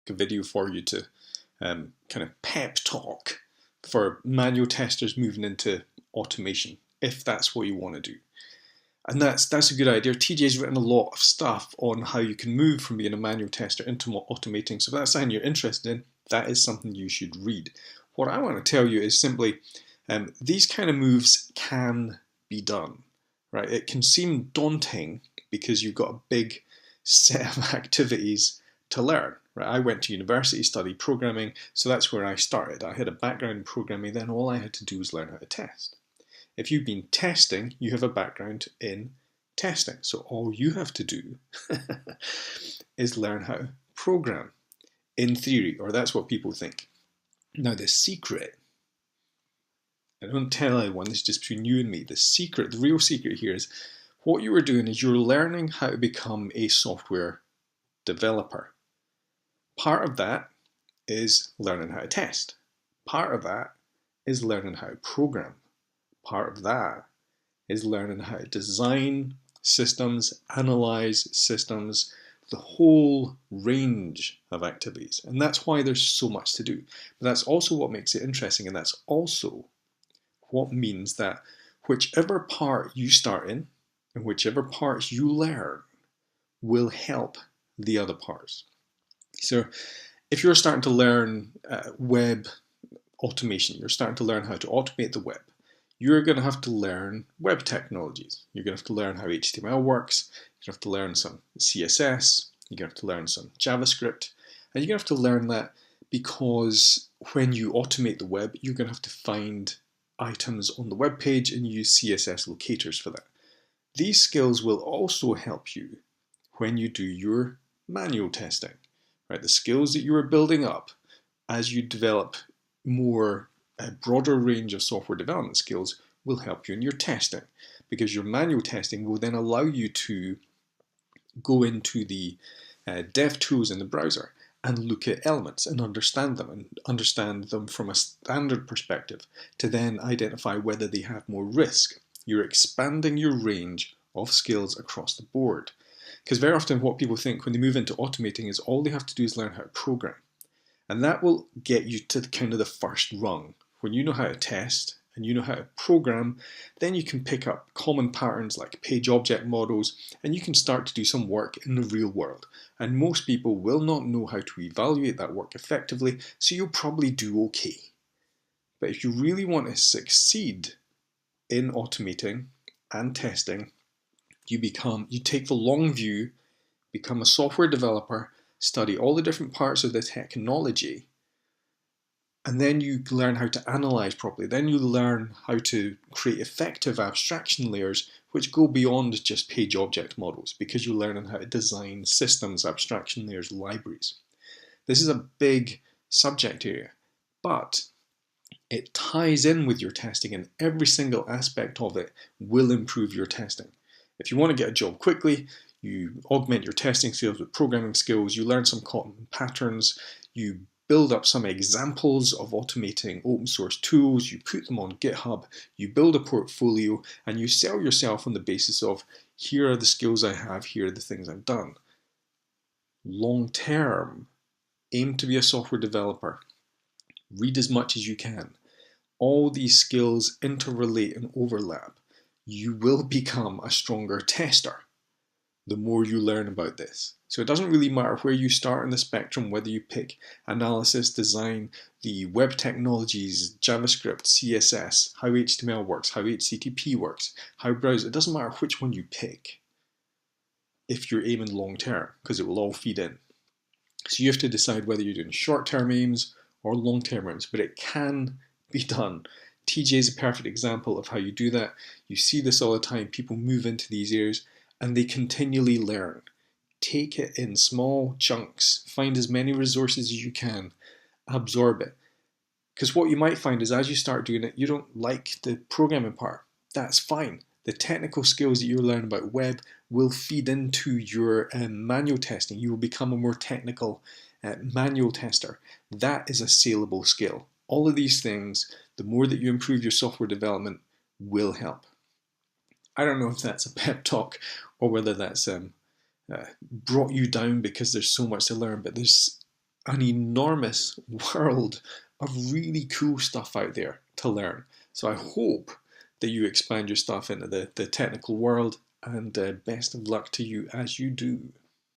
a video for you to kind of pep talk for manual testers moving into automation, if that's what you want to do. And that's a good idea. TJ's written a lot of stuff on how you can move from being a manual tester into automating. So if that's something you're interested in, that is something you should read. What I want to tell you is simply these kind of moves can be done, right? It can seem daunting because you've got a big set of activities to learn. Right? I went to university, studied programming, so that's where I started. I had a background in programming, then all I had to do was learn how to test. If you've been testing, you have a background in testing. So all you have to do is learn how to program in theory, or that's what people think. Now the secret, I don't tell anyone, this is just between you and me, the real secret here is what you are doing is you're learning how to become a software developer. Part of that is learning how to test. Part of that is learning how to program. Part of that is learning how to design systems, analyze systems, the whole range of activities. And that's why there's so much to do. But that's also what makes it interesting, and that's also what means that whichever part you start in and whichever parts you learn will help the other parts. So if you're starting to learn web automation, you're starting to learn how to automate the web, you're going to have to learn web technologies. You're going to have to learn how HTML works, you're going to have to learn some CSS, you're going to have to learn some JavaScript, and you're going to have to learn that because when you automate the web, you're going to have to find items on the web page and use CSS locators for that. These skills will also help you when you do your manual testing, right? The skills that you are building up as you develop a broader range of software development skills will help you in your testing, because your manual testing will then allow you to go into the dev tools in the browser and look at elements and understand them from a standard perspective to then identify whether they have more risk. You're expanding your range of skills across the board. Because very often what people think when they move into automating is all they have to do is learn how to program. And that will get you to kind of the first rung. When you know how to test and you know how to program, then you can pick up common patterns like page object models, and you can start to do some work in the real world. And most people will not know how to evaluate that work effectively, so you'll probably do okay. But if you really want to succeed in automating and testing, you take the long view, become a software developer, study all the different parts of the technology, and then you learn how to analyze properly. Then you learn how to create effective abstraction layers which go beyond just page object models, because you're learning how to design systems, abstraction layers, libraries. This is a big subject area, but it ties in with your testing, and every single aspect of it will improve your testing. If you want to get a job quickly, you augment your testing skills with programming skills, you learn some common patterns, you build up some examples of automating open source tools, you put them on GitHub, you build a portfolio, and you sell yourself on the basis of, here are the skills I have, here are the things I've done. Long term, aim to be a software developer. Read as much as you can. All these skills interrelate and overlap. You will become a stronger tester the more you learn about this. So it doesn't really matter where you start on the spectrum, whether you pick analysis, design, the web technologies, JavaScript, CSS, how HTML works, how HTTP works, how browser, it doesn't matter which one you pick if you're aiming long term, because it will all feed in. So you have to decide whether you're doing short-term aims or long-term aims, but it can be done. TJ is a perfect example of how you do that. You see this all the time. People move into these areas and they continually learn. Take it in small chunks. Find as many resources as you can. Absorb it. Because what you might find is as you start doing it, you don't like the programming part. That's fine. The technical skills that you learn about web will feed into your manual testing. You will become a more technical manual tester. That is a saleable skill. All of these things, the more that you improve your software development, will help. I don't know if that's a pep talk or whether that's brought you down because there's so much to learn, but there's an enormous world of really cool stuff out there to learn. So I hope that you expand your stuff into the technical world, and best of luck to you as you do.